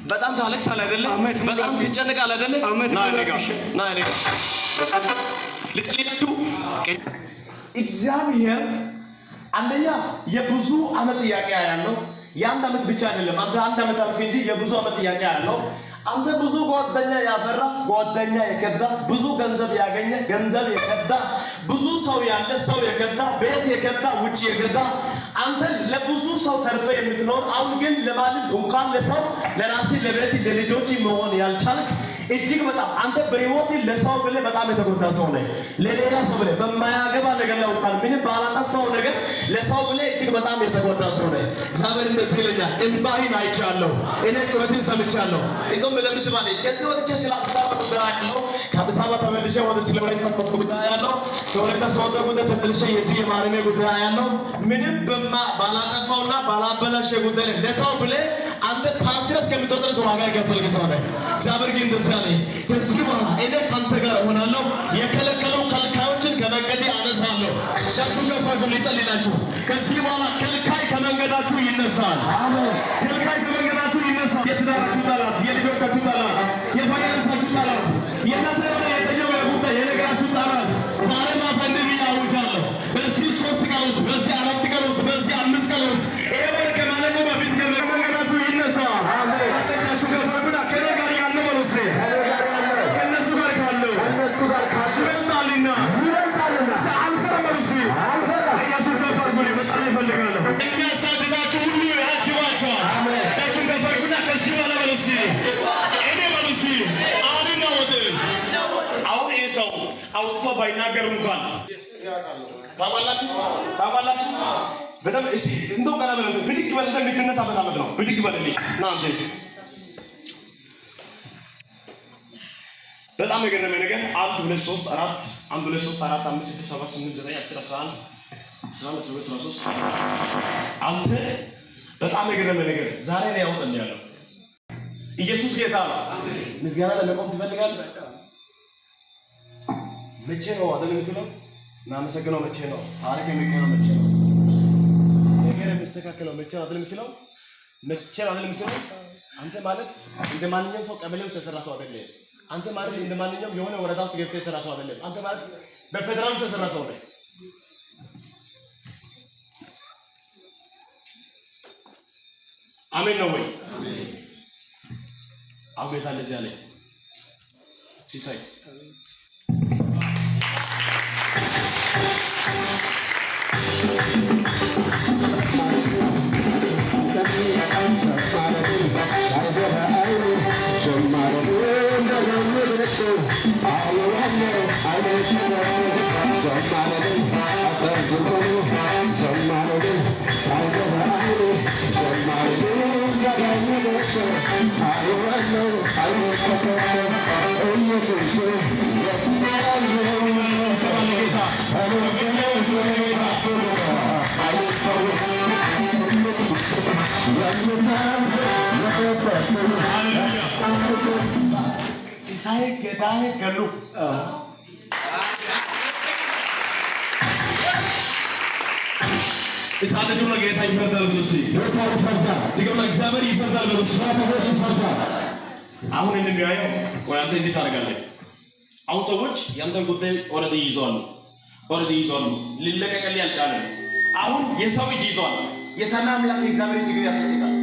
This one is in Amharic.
በጣም ታለቅሳለህ አይደለ? በጣም ትጨነቃለህ አይደለ? ና ልትልላችሁ እግዚአብሔር አንደኛ የብዙ አመት ጥያቄ ያለው የአንድ አመት ብቻ አይደለም። አንተ አንድ አመት አልክ እንጂ የብዙ አመት ጥያቄ ያለው አንተ ብዙ ጓደኛ ያፈራ ጓደኛ የከዳ ብዙ ገንዘብ ያገኘ ገንዘብ የከዳ ብዙ ሰው ያለ ሰው የከዳ ቤት የከዳ ውጪ የከዳ አንተ ለብዙ ሰው ተርፈ የምትኖር አሁን ግን ለማንም እንኳን ለሰው ለራሴ ለቤት ለልጆች መሆን ያልቻልክ እጅግ በጣም አንተ በህይወት ለሰው ብለህ በጣም የተጎዳ ሰው ነህ። ለሌላ ሰው ብለህ በማያገባ ነገር ላይ እንኳን ምንም ባላጠፋው ነገር ለሰው ብለህ እጅግ በጣም የተጎዳ ሰው ነህ። እግዚአብሔር እንደዚህ ይለኛል፣ እንባህን አይቻለሁ፣ እኔ ጩኸትን ሰምቻለሁ። እንደውም ለምሳሌ ከዚህ ወጥቼ ስለ አዲስ አበባ ጉዳይ ነው ከአዲስ አበባ ተመልሼ ወደ ስለወለታ ጉዳይ ያለው ከወለታ ሰው ጉዳይ ተመልሼ የዚህ የማረሚያ ጉዳይ ያለው ምንም ባላጠፋውና ባላበላሸ ጉዳይ ለሰው ብለህ አንተ ታስረህ እስከምትወጣ ድረስ ዋጋ የከፈልክ ሰው ነህ። እግዚአብሔር ግን እንደዚህ አለ፣ ከዚህ በኋላ እኔ ካንተ ጋር እሆናለሁ፣ የከለከለው ከልካዮችን ከመንገዴ አነሳለሁ። ዳሱ ከፋፍ ሊጸልላችሁ ከዚህ በኋላ ከልካይ ከመንገዳችሁ ይነሳል። አሜን። ከልካይ ከመንገዳችሁ ይነሳል። የትዳራችሁ ጠላት፣ የልጆቻችሁ ጠላት፣ የፋይናንሳችሁ ጠላት፣ የእናንተ የተኛው የጉዳይ የነገራችሁ ጠላት ዛሬ ማታ እንደዚህ አውጃለሁ። በዚህ 3 ቀን ውስጥ፣ በዚህ 4 ቀን ውስጥ፣ በዚህ 5 ቀን ውስጥ ይሄ ወር ከማለቁ በፊት ከመንገዳችሁ ይነሳል። አሜን። ዳሱ ከፋፍና ከኔ ጋር ያለ በሉት ከነሱ ጋር ካለው ከነሱ ጋር ካሽረታልና ይረታልና አንሰራ በሉት አያችሁ ከፋፍና በጣም ይፈልጋለሁ የሚያሳድዳችሁ ሁሉ ያጅባችኋል። አሜን። ዳሱ ከፋፍና ከዚህ በኋላ በሉት እኔ በሉት አሁን ወጥ አሁን ይሄ ሰው አውጥቶ ባይናገር እንኳን ታባላችሁ በጣም እስቲ እንደው ቀና በለው ብድግ በለኝ ልትነሳበት አመት ነው ብድግ በለኝ ና አንተ በጣም የገረመኝ ነገር 1 2 3 4 1 2 3 4 5 6 7 8 9 10 11 12 13 አንተ በጣም የገረመኝ ነገር ዛሬ ነው ያውጣኛለሁ። ኢየሱስ ጌታ ነው። ምስጋና ለመቆም ትፈልጋለህ? መቼ ነው አይደል የምትለው? እናመሰግነው መቼ ነው? ታሪክ የሚቀየረው መቼ ነው? ነገር የሚስተካከለው መቼ ነው አይደል የምትለው? መቼ ነው አይደል የምትለው? አንተ ማለት እንደ ማንኛውም ሰው ቀበሌ ውስጥ ተሰራ ሰው አይደለም። አንተ ማለት እንደ ማንኛውም የሆነ ወረዳ ውስጥ ገብተህ ተሰራ ሰው አይደለም። አንተ ማለት በፌደራል ውስጥ ተሰራ ሰው ነህ። አሜን ነው ወይ? አሜን። አቤት አለ እዚያ ላይ ሲሳይ ሲሳይ ገዳይ ገሉ ኢሳደ ጀምሮ ጌታ ይፈርዳል ብሉሲ ጌታ ይፈርዳል ዲገማ እግዚአብሔር ይፈርዳል ብሉሲ ሳባው ይፈርዳል። አሁን እንደሚያየው ወይ አንተ እንዴት አደርጋለህ? አሁን ሰዎች ያንተን ጉዳይ ኦሬዲ ይዟሉ ሊለቀቅልህ ያልቻለ አሁን የሰው እጅ ይዟል። የሰማይ አምላክ እግዚአብሔር እጅ ግን ያስፈልጋል።